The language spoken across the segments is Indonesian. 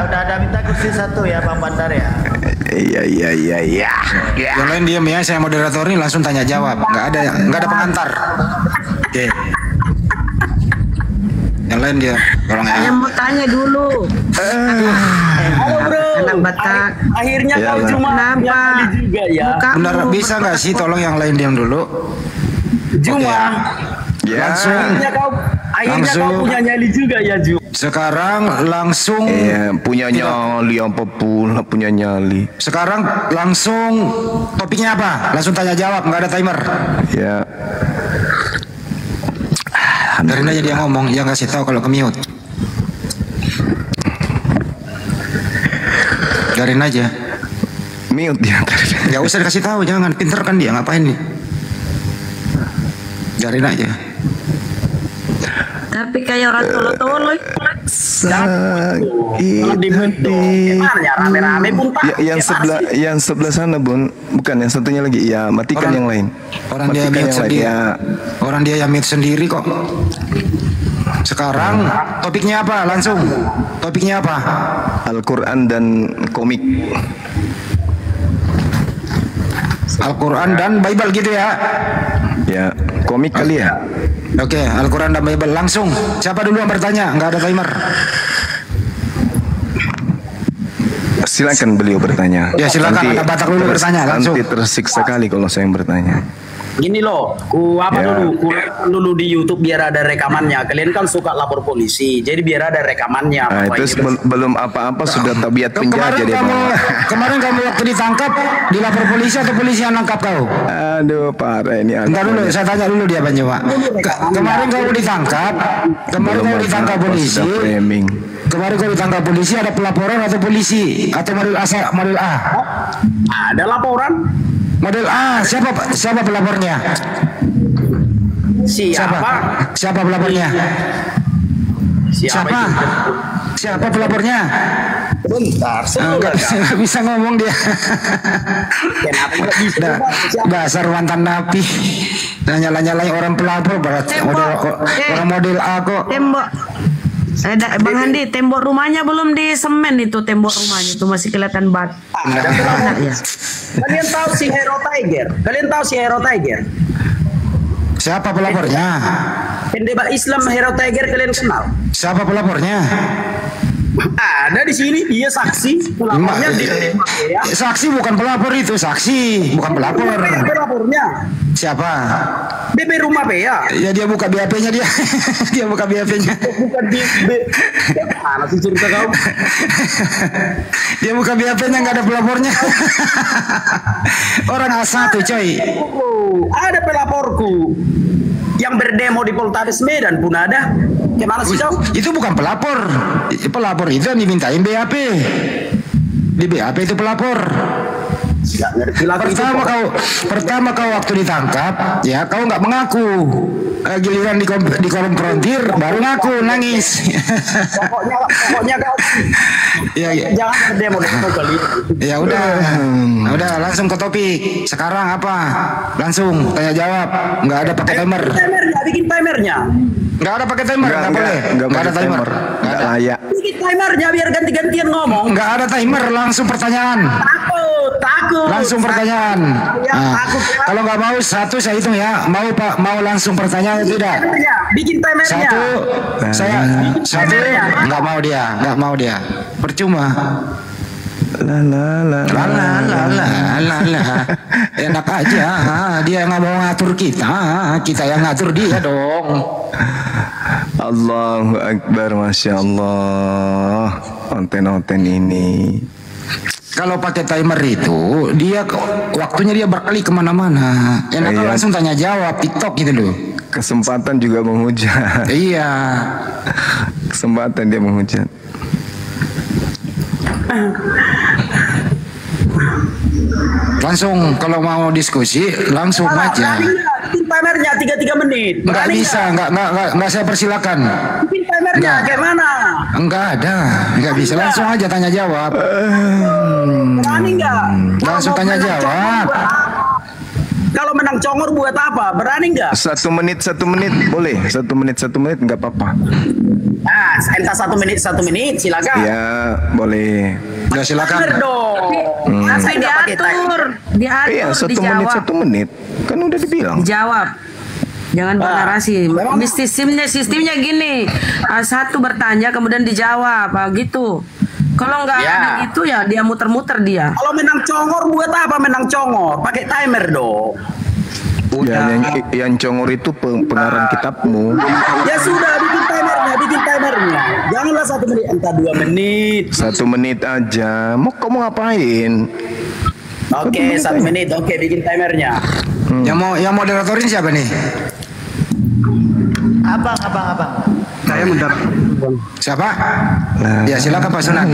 udah ada minta kursi satu ya Bang Bandar ya. Iya. Yang lain diam ya, saya moderator ini langsung tanya jawab. Nggak ada pengantar. Oke. Yang lain dia, tolong ya. Saya mau tanya dulu. Halo bro. Anak Batak. Akhirnya Ya, kau Bang. cuma Kenapa? juga ya. Benar, bisa nggak sih tolong yang lain diam dulu? Cuma. Oke, ya. Ya. Langsung. Akhirnya kau Langsung. punya nyali juga ya Ju. Sekarang langsung. Iya, punya nyali apa pula punya nyali. Sekarang langsung topiknya apa? Langsung tanya jawab, nggak ada timer. Ya. Biarin aja dia ngomong, dia ngasih tahu kalau ke-mute. Biarin aja. Mute dia tadi. Nggak usah dikasih tahu, jangan. Pinter kan dia, ngapain nih? Biarin aja. Tapi kayak orang tolo-tolo. Kalau di mute dong. Gimana ya rame-rame pun tak. Ya, yang sebelah sana Bun, bukan yang satunya lagi. Ya, matikan yang lain. Orang dia Matikan mute yang lain. sendiri. Ya. Orang dia yang mute sendiri kok. Sekarang topiknya apa? Langsung. Topiknya apa? Al-Quran dan komik. Al-Quran dan Bible gitu ya. Ya, komik kali ya. Oke, Al-Quran dan Bible langsung. Siapa dulu yang bertanya? Nggak ada timer. Silakan beliau bertanya. Ya, silakan, anak Batak dulu bertanya, langsung. Nanti tersiksa kali kalau saya yang bertanya. Gini loh, Ya. dulu di YouTube biar ada rekamannya. Kalian kan suka lapor polisi, jadi biar ada rekamannya. Nah, Bapak itu ini. belum apa-apa sudah tabiat penjajah Kemarin dia kamu, bawa. kemarin kamu waktu ditangkap, dilapor polisi atau polisi yang nangkap kau? Aduh, parah ini. Entar dulu, saya tanya dulu dia Bang Jawa. Kemarin kamu ditangkap, polisi. Sudah framing. Kemarin kamu ditangkap polisi, ada pelaporan atau polisi atau model A? Ada laporan. Model A, siapa pelapornya? Siapa pelapornya? Siapa? Siapa pelapornya? Bentar, Nggak bisa ngomong dia. Kenapa nggak bisa? Dasar mantan napi. Nah, nyala-nyalain orang pelapor berarti orang model A kok. Tembok. Bang Handi, tembok rumahnya belum di semen itu, tembok rumahnya itu masih kelihatan bat. Ada Ya. Kalian tahu si Hero Tiger? Siapa pelapornya? Pendebat Islam Hero Tiger kalian kenal? Siapa pelapornya? Ada di sini, dia saksi. Pelapornya dia. Saksi bukan pelapor itu, saksi bukan pelapor. Pelapornya Siapa? DP Rumah Bea. Ya dia buka BAP-nya dia. Dia buka BAP-nya. Bukan di mana sih cerita kau? Dia buka BAP-nya, nggak ada pelapornya. Orang A1 coy. Oh, ada pelaporku yang berdemo di Poltabes Medan pun ada. Gimana sih kau? Itu bukan pelapor. Pelapor itu yang dimintain BAP. Di BAP itu pelapor. Nggak ngerti lagi itu. Pertama kau waktu ditangkap, ya kau nggak mengaku. Giliran di kolom frontir baru ngaku, nangis. Pokoknya kau Ya, jangan berdemo kali. ya udah langsung ke topik. Sekarang apa? Langsung tanya jawab. Nggak ada pakai timer. Bikin timernya. Nggak ada pakai timer, nggak boleh. Nggak ada timer. Nggak layak. Bikin timernya biar ganti-gantian ngomong. Nggak ada timer, langsung pertanyaan. Takut. Langsung pertanyaan. Ya, Nah, takut ya. kalau nggak mau satu saya hitung ya. Mau Pak, mau langsung pertanyaan tidak? Bikin timernya. Satu, saya satu nggak mau dia. Percuma. La. Enak aja. Dia nggak mau ngatur kita yang ngatur dia dong. Allahu Akbar, Masya Allah. Konten-konten ini. Kalau pakai timer itu, dia waktunya dia berkali kemana-mana. Enak Iya. langsung tanya jawab TikTok gitu loh. Kesempatan juga menghujat. Iya. Kesempatan dia menghujat. Langsung kalau mau diskusi langsung aja. Bikin timernya 33 menit. Nggak bisa, nggak saya persilakan. Bikin timernya kayak mana? Nggak bisa. Langsung aja tanya jawab. Berani nggak? Langsung tanya jawab. Kalau menang congor buat apa? Berani nggak? 1 menit boleh. 1 menit nggak apa-apa. Nah, entah 1 menit silakan. Ya boleh. Udah silakan. Timer dong. Tapi Saya nggak pakai timer. diatur, Iya, 1 dijawab. menit 1 menit. Kan udah dibilang. Dijawab. Jangan bernarasi. Sistemnya gini. Satu bertanya kemudian dijawab, gitu. Kalau nggak Ya. ada gitu ya dia muter-muter dia. Kalau menang congor buat apa menang congor? Pakai timer dong. Ya, yang congor itu pengarang kitabmu. Ya sudah, bikin timernya. Janganlah 1 menit, entah 2 menit. 1 menit aja. Mau kamu ngapain? Oke, 1 menit. Oke, bikin timernya. Yang moderatorin siapa nih? Abang. Saya bentar. Siapa? Ya silakan Pak Sunan.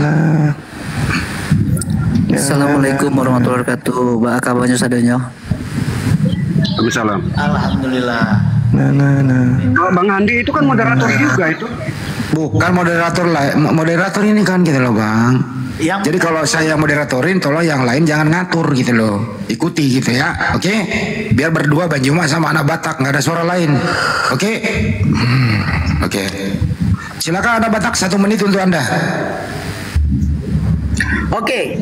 Assalamualaikum warahmatullahi wabarakatuh. Mbak kabarnya sadanya. Waalaikumsalam. Alhamdulillah. Oh, Bang Andi itu kan moderator juga itu. Bukan moderator lah, moderator ini kan gitu loh Bang. Jadi kalau saya moderatorin, tolong yang lain jangan ngatur gitu loh, ikuti gitu ya, oke? Biar berdua Bang Juma sama anak Batak, nggak ada suara lain, oke? Oke. Silakan anak Batak 1 menit untuk Anda. Oke.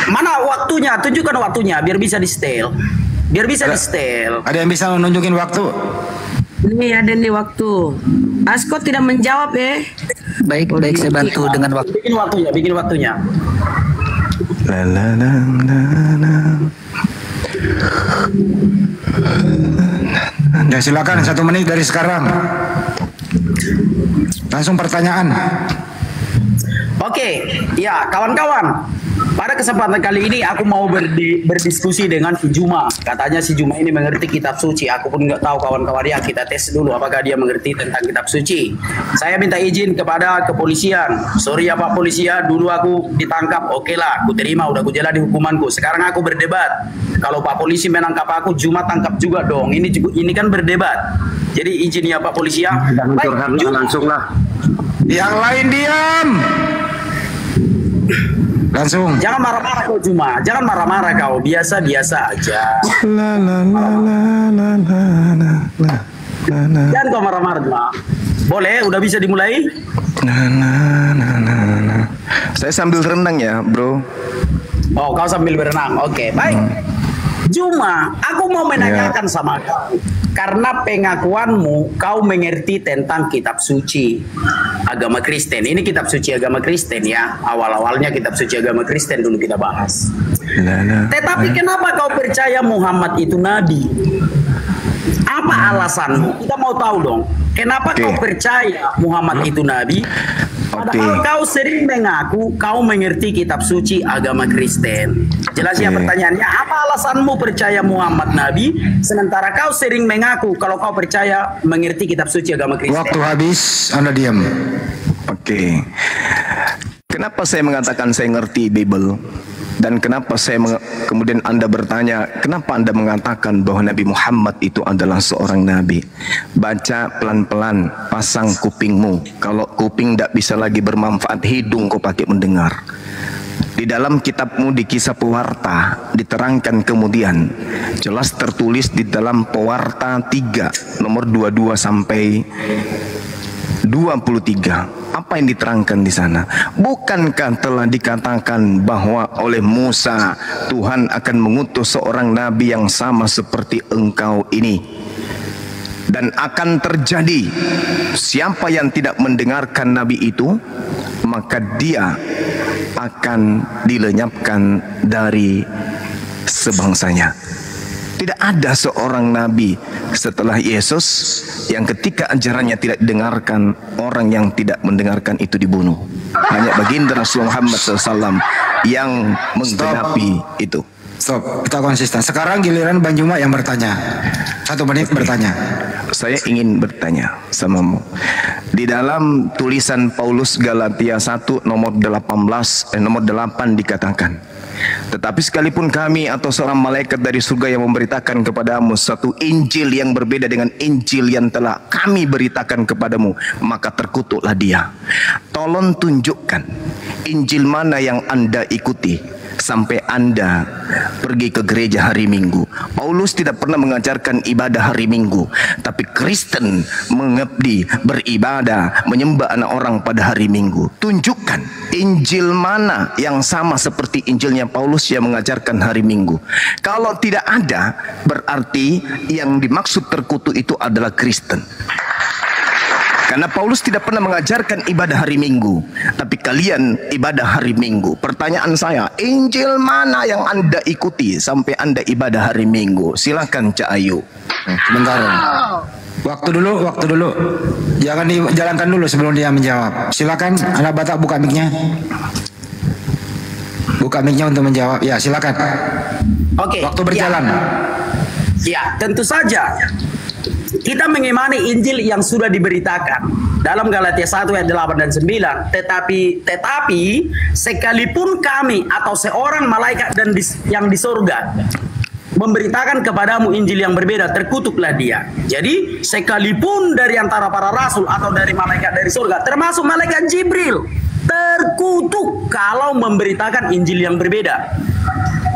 Mana waktunya? Tunjukkan waktunya biar bisa di setel. Ada yang bisa menunjukin waktu? Ini ada nih waktu. Asko tidak menjawab ya. Baik, saya bantu dengan waktu. Bikin waktunya. Ya silakan 1 menit dari sekarang. Langsung pertanyaan. Oke, ya kawan-kawan. Pada kesempatan kali ini aku mau berdiskusi dengan si Juma. Katanya si Juma ini mengerti kitab suci. Aku pun nggak tahu kawan-kawan ya. Kita tes dulu apakah dia mengerti tentang kitab suci. Saya minta izin kepada kepolisian. Sorry ya Pak Polisi ya, dulu aku ditangkap. Oke lah, aku terima. Udah aku jalani hukumanku. Sekarang aku berdebat. Kalau Pak Polisi menangkap aku, Juma tangkap juga dong. Ini kan berdebat. Jadi izin ya Pak Polisi ya. Jangan Baik, curhat Juma. langsung lah. Yang lain diam. Langsung. Jangan marah-marah kau Juma. Jangan marah-marah kau. Biasa-biasa aja. Jangan kau marah-marah Juma. Boleh? Udah bisa dimulai? Saya sambil renang ya, bro. Oh, kau sambil berenang. Oke, baik. Juma, aku mau menanyakan sama kau. Karena pengakuanmu, kau mengerti tentang kitab suci agama Kristen. Ini kitab suci agama Kristen ya. Awal-awalnya kitab suci agama Kristen dulu kita bahas. Tetapi kenapa kau percaya Muhammad itu nabi? Apa alasanmu? Kita mau tahu dong. Kenapa kau percaya Muhammad itu nabi? Padahal kau sering mengaku kau mengerti kitab suci agama Kristen. Jelas ya pertanyaannya, apa alasanmu percaya Muhammad nabi sementara kau sering mengaku kalau kau percaya mengerti kitab suci agama Kristen? Waktu habis, Anda diam. Oke. Kenapa saya mengatakan saya ngerti Bible? Dan kenapa saya kemudian Anda bertanya, kenapa Anda mengatakan bahwa Nabi Muhammad itu adalah seorang nabi? Baca pelan-pelan, pasang kupingmu. Kalau kuping tidak bisa lagi bermanfaat, hidung kau pakai mendengar. Di dalam kitabmu di Kisah Pewarta diterangkan kemudian, jelas tertulis di dalam Pewarta 3 nomor 22 sampai 23. Apa yang diterangkan di sana? Bukankah telah dikatakan bahwa oleh Musa Tuhan akan mengutus seorang nabi yang sama seperti engkau ini? Dan akan terjadi siapa yang tidak mendengarkan nabi itu, maka dia akan dilenyapkan dari sebangsanya. Tidak ada seorang nabi setelah Yesus yang ketika ajarannya tidak didengarkan, orang yang tidak mendengarkan itu dibunuh. Hanya baginda Rasulullah Muhammad SAW yang menggenapi itu. Stop, kita konsisten. Sekarang giliran Bang Juma yang bertanya. 1 menit bertanya. Saya ingin bertanya samamu. Di dalam tulisan Paulus Galatia 1 nomor 8 dikatakan, tetapi sekalipun kami atau seorang malaikat dari surga yang memberitakan kepadamu satu Injil yang berbeda dengan Injil yang telah kami beritakan kepadamu, maka terkutuklah dia. Tolong tunjukkan Injil mana yang Anda ikuti, sampai Anda pergi ke gereja hari Minggu. Paulus tidak pernah mengajarkan ibadah hari Minggu, tapi Kristen mengabdi, beribadah, menyembah anak orang pada hari Minggu. Tunjukkan Injil mana yang sama seperti Injilnya Paulus yang mengajarkan hari Minggu. Kalau tidak ada, berarti yang dimaksud terkutuk itu adalah Kristen. Karena Paulus tidak pernah mengajarkan ibadah hari Minggu, tapi kalian ibadah hari Minggu. Pertanyaan saya, Injil mana yang Anda ikuti sampai Anda ibadah hari Minggu? Silakan Cak Ayu. Sebentar. Waktu dulu. Jangan dijalankan dulu sebelum dia menjawab. Silakan, anak Batak buka mic-nya. Buka mic-nya untuk menjawab. Ya, silakan. Oke. Waktu berjalan. Ya, tentu saja. Kita mengimani Injil yang sudah diberitakan dalam Galatia 1 ayat 8 dan 9. Tetapi sekalipun kami atau seorang malaikat yang di surga memberitakan kepadamu Injil yang berbeda, terkutuklah dia. Jadi sekalipun dari antara para rasul atau dari malaikat dari surga, termasuk malaikat Jibril, terkutuk kalau memberitakan Injil yang berbeda.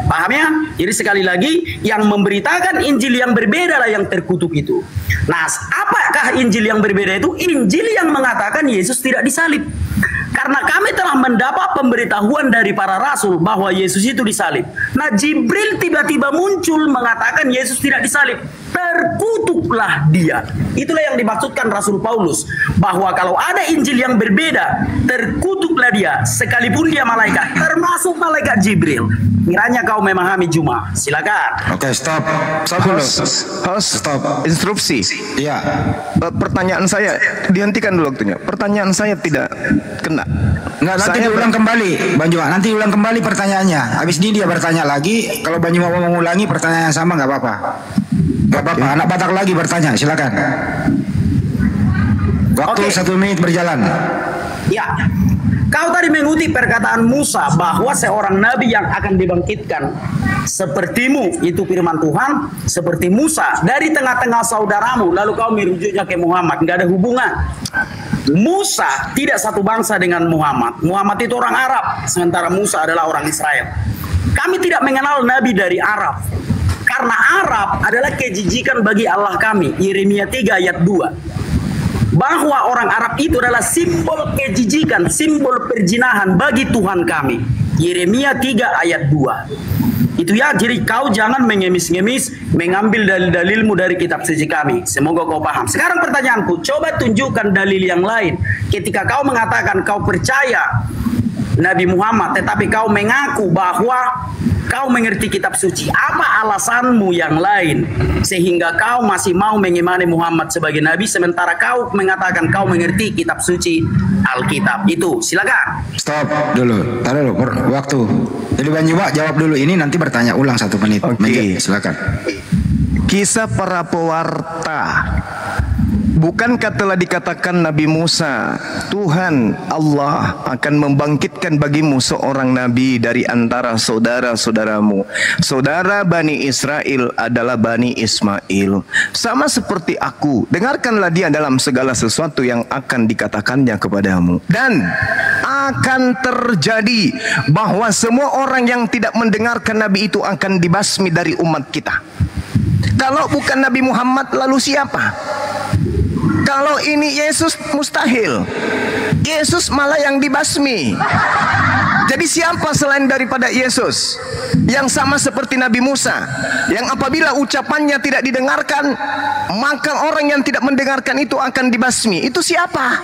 Paham ya? Jadi sekali lagi, yang memberitakan Injil yang berbeda lah yang terkutuk itu. Nah, apakah Injil yang berbeda itu? Injil yang mengatakan Yesus tidak disalib. Karena kami telah mendapat pemberitahuan dari para rasul bahwa Yesus itu disalib. Nah, Jibril tiba-tiba muncul mengatakan Yesus tidak disalib. Terkutuklah dia. Itulah yang dimaksudkan Rasul Paulus, bahwa kalau ada Injil yang berbeda, terkutuklah dia, sekalipun dia malaikat, termasuk malaikat Jibril. Kiranya kau memahami Juma. Silakan. Oke, stop dulu. Stop. Instruksi. Iya. Pertanyaan saya dihentikan dulu waktunya. Pertanyaan saya tidak kena. Nggak, nanti diulang kembali, Bang Juma. Nanti ulang kembali pertanyaannya. Habis ini dia bertanya lagi. Kalau Bang Juma mau mengulangi pertanyaan yang sama, nggak apa-apa. Nggak apa-apa. Anak Batak lagi bertanya. Silakan. Waktu 1 menit berjalan. Ya. Kau tadi mengutip perkataan Musa bahwa seorang nabi yang akan dibangkitkan sepertimu, itu firman Tuhan, seperti Musa dari tengah-tengah saudaramu, lalu kau merujuknya ke Muhammad. Nggak ada hubungan. Musa tidak satu bangsa dengan Muhammad. Muhammad itu orang Arab, sementara Musa adalah orang Israel. Kami tidak mengenal nabi dari Arab, karena Arab adalah kejijikan bagi Allah kami. Yeremia 3 ayat 2. Bahwa orang Arab itu adalah simbol kejijikan, simbol perjinahan bagi Tuhan kami. Yeremia 3 ayat 2. Itu ya, jadi kau jangan mengemis-ngemis mengambil dalil-dalilmu dari kitab suci kami. Semoga kau paham. Sekarang pertanyaanku, coba tunjukkan dalil yang lain. Ketika kau mengatakan kau percaya Nabi Muhammad, tetapi kau mengaku bahwa kau mengerti kitab suci. Apa alasanmu yang lain sehingga kau masih mau mengimani Muhammad sebagai nabi sementara kau mengatakan kau mengerti kitab suci Alkitab itu? Silakan. Stop dulu. Taruh dulu waktu. Jadi Bang Juma jawab dulu ini, nanti bertanya ulang 1 menit. Oke. Silakan. Kisah para pewarta. Bukankah telah dikatakan Nabi Musa, Tuhan Allah akan membangkitkan bagimu seorang nabi dari antara saudara-saudaramu. Saudara Bani Israel adalah Bani Ismail. Sama seperti aku, dengarkanlah dia dalam segala sesuatu yang akan dikatakannya kepadamu. Dan akan terjadi bahwa semua orang yang tidak mendengarkan nabi itu akan dibasmi dari umat kita. Kalau bukan Nabi Muhammad, lalu siapa? Kalau ini Yesus, mustahil. Yesus malah yang dibasmi. Jadi siapa selain daripada Yesus yang sama seperti Nabi Musa, yang apabila ucapannya tidak didengarkan, maka orang yang tidak mendengarkan itu akan dibasmi? Itu siapa?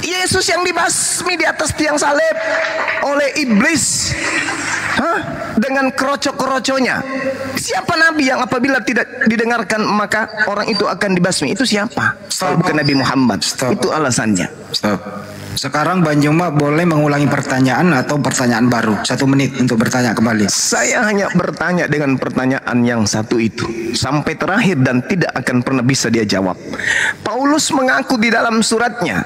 Yesus yang dibasmi di atas tiang salib oleh iblis. Dengan kerocok-keroconya. Siapa nabi yang apabila tidak didengarkan maka orang itu akan dibasmi? Itu siapa? Stop. Bukan Nabi Muhammad. Stop. Itu alasannya. Stop. Sekarang Bang Juma boleh mengulangi pertanyaan atau pertanyaan baru. 1 menit untuk bertanya kembali. Saya hanya bertanya dengan pertanyaan yang satu itu sampai terakhir dan tidak akan pernah bisa dia jawab. Paulus mengaku di dalam suratnya,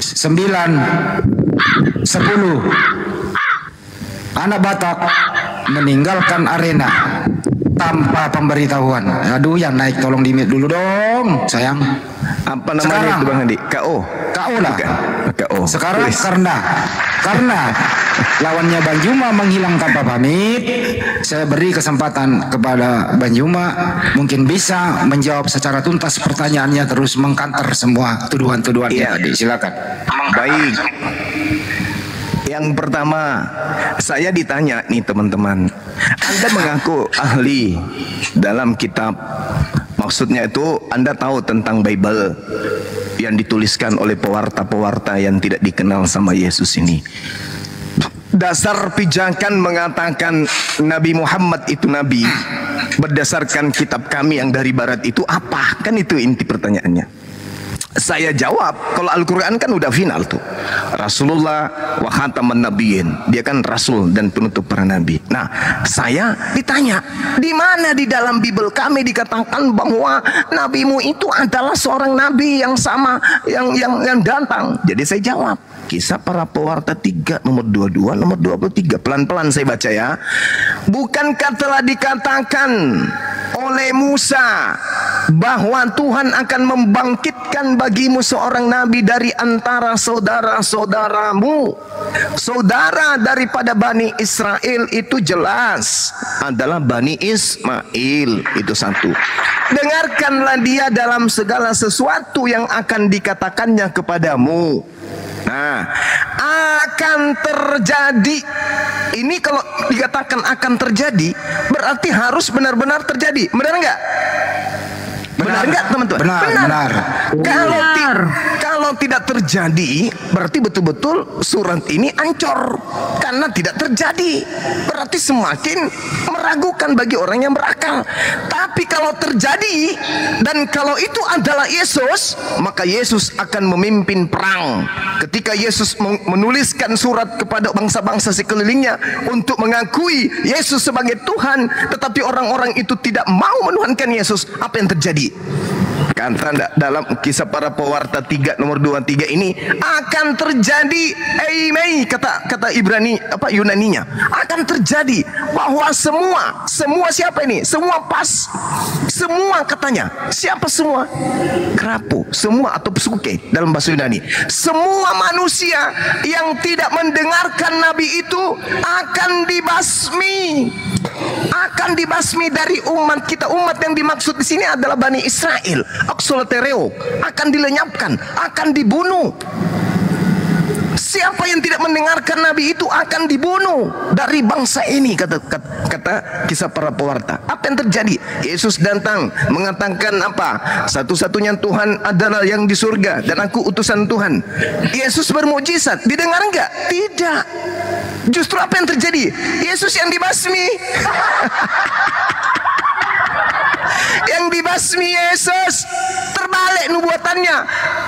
9, 10. Anak Batak meninggalkan arena tanpa pemberitahuan. Aduh, yang naik tolong di-mute dulu dong, sayang. Apa namanya Sekarang, itu Bang Handi? KO. KO lah. KO. Sekarang Please. karena lawannya Bang Juma menghilang tanpa pamit, saya beri kesempatan kepada Bang Juma mungkin bisa menjawab secara tuntas pertanyaannya, terus mengkanter semua tuduhan-tuduhannya tadi. Silakan. Baik. Yang pertama, saya ditanya nih teman-teman, Anda mengaku ahli dalam kitab, maksudnya itu Anda tahu tentang Bible yang dituliskan oleh pewarta-pewarta yang tidak dikenal sama Yesus ini. Dasar pijakan mengatakan Nabi Muhammad itu nabi berdasarkan kitab kami yang dari barat itu apa? Kan itu inti pertanyaannya. Saya jawab, kalau Al-Quran kan udah final tuh. Rasulullah wa khataman nabiyyin. Dia kan rasul dan penutup para nabi. Nah, saya ditanya, di mana di dalam Bible kami dikatakan bahwa nabimu itu adalah seorang nabi yang sama yang datang. Jadi saya jawab, Kisah Para Pewarta 3 nomor 22 nomor 23. Pelan-pelan saya baca ya. Bukankah telah dikatakan oleh Musa bahwa Tuhan akan membangkitkan bagimu seorang nabi dari antara saudara-saudaramu. Saudara daripada Bani Israel itu jelas adalah Bani Ismail. Itu satu. Dengarkanlah dia dalam segala sesuatu yang akan dikatakannya kepadamu. Nah, akan terjadi. Ini kalau dikatakan akan terjadi, berarti harus benar-benar terjadi. Benar enggak? Benar enggak teman-teman? Benar. Kalau tidak terjadi, berarti betul-betul surat ini ancur karena tidak terjadi. Berarti semakin meragukan bagi orang yang berakal. Tapi kalau terjadi dan kalau itu adalah Yesus, maka Yesus akan memimpin perang. Ketika Yesus menuliskan surat kepada bangsa-bangsa sekelilingnya untuk mengakui Yesus sebagai Tuhan, tetapi orang-orang itu tidak mau menuhankan Yesus, apa yang terjadi? Kata dalam Kisah Para Pewarta 3 nomor 23 ini akan terjadi kata Ibrani Yunaninya akan terjadi bahwa semua siapa ini? Semua katanya. Siapa semua? Kerapu, semua atau psuke dalam bahasa Yunani. Semua manusia yang tidak mendengarkan nabi itu akan dibasmi dari umat kita. Umat yang dimaksud di sini adalah Bani Israel. Axolotereo akan dilenyapkan, akan dibunuh. Siapa yang tidak mendengarkan nabi itu akan dibunuh dari bangsa ini, kata Kisah Para Pewarta. Apa yang terjadi? Yesus datang mengatakan apa? Satu-satunya Tuhan adalah yang di surga dan aku utusan Tuhan. Yesus bermukjizat, didengar enggak? Tidak. Justru apa yang terjadi? Yesus yang dibasmi. Yang dibasmi Yesus terbalik. balik nubuatannya.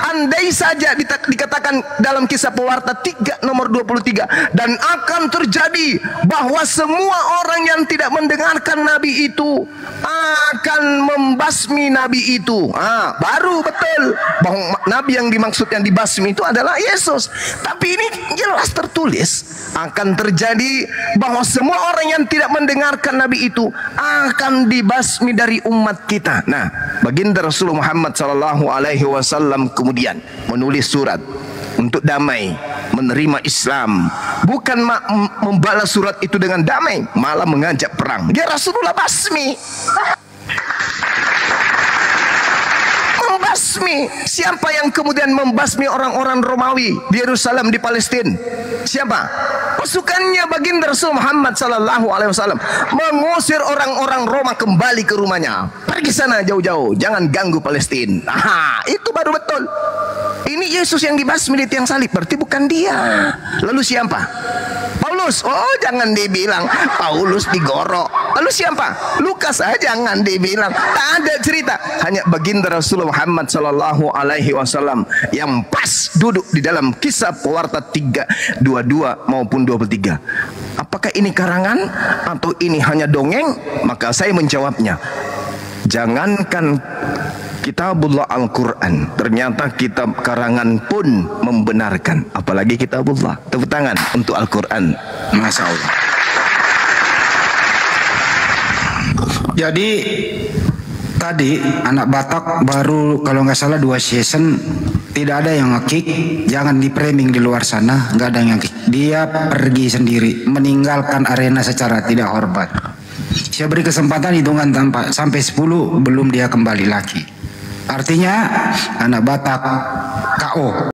Andai saja dikatakan dalam kisah pewarta 3 nomor 23, dan akan terjadi bahwa semua orang yang tidak mendengarkan nabi itu akan membasmi nabi itu. Baru betul bahwa nabi yang dimaksud yang dibasmi itu adalah Yesus. Tapi ini jelas tertulis akan terjadi bahwa semua orang yang tidak mendengarkan nabi itu akan dibasmi dari umat kita. Nah, baginda Rasulullah Muhammad SAW kemudian menulis surat untuk damai, menerima Islam. Bukan membalas surat itu dengan damai, malah mengajak perang. Dia Rasulullah basmi. Membasmi. Siapa yang kemudian membasmi orang-orang Romawi di Yerusalem, di Palestina? Siapa? Pasukannya baginda Rasul Muhammad SAW mengusir orang-orang Roma kembali ke rumahnya. Pergi sana jauh-jauh, jangan ganggu Palestina. Itu baru betul. Ini Yesus yang dibasmi di tiang salib, berarti bukan dia. Lalu siapa? Paulus. Oh, jangan dibilang Paulus digorok. Lalu siapa? Lukas. Jangan dibilang. Tak ada cerita. Hanya baginda Rasulullah Muhammad SAW yang pas duduk di dalam kisah pewarta 3, 22 maupun 23. Apakah ini karangan atau ini hanya dongeng? Maka saya menjawabnya, jangankan Kitabullah Al-Quran, ternyata kitab karangan pun membenarkan, apalagi Kitabullah. Tepuk tangan untuk Al-Quran. Masya Allah. Jadi tadi anak Batak baru kalau nggak salah 2 season, tidak ada yang nge-kick, jangan di-framing di luar sana, nggak ada yang nge-kick. Dia pergi sendiri, meninggalkan arena secara tidak hormat. Saya beri kesempatan hitungan sampai 10, belum dia kembali lagi. Artinya anak Batak KO.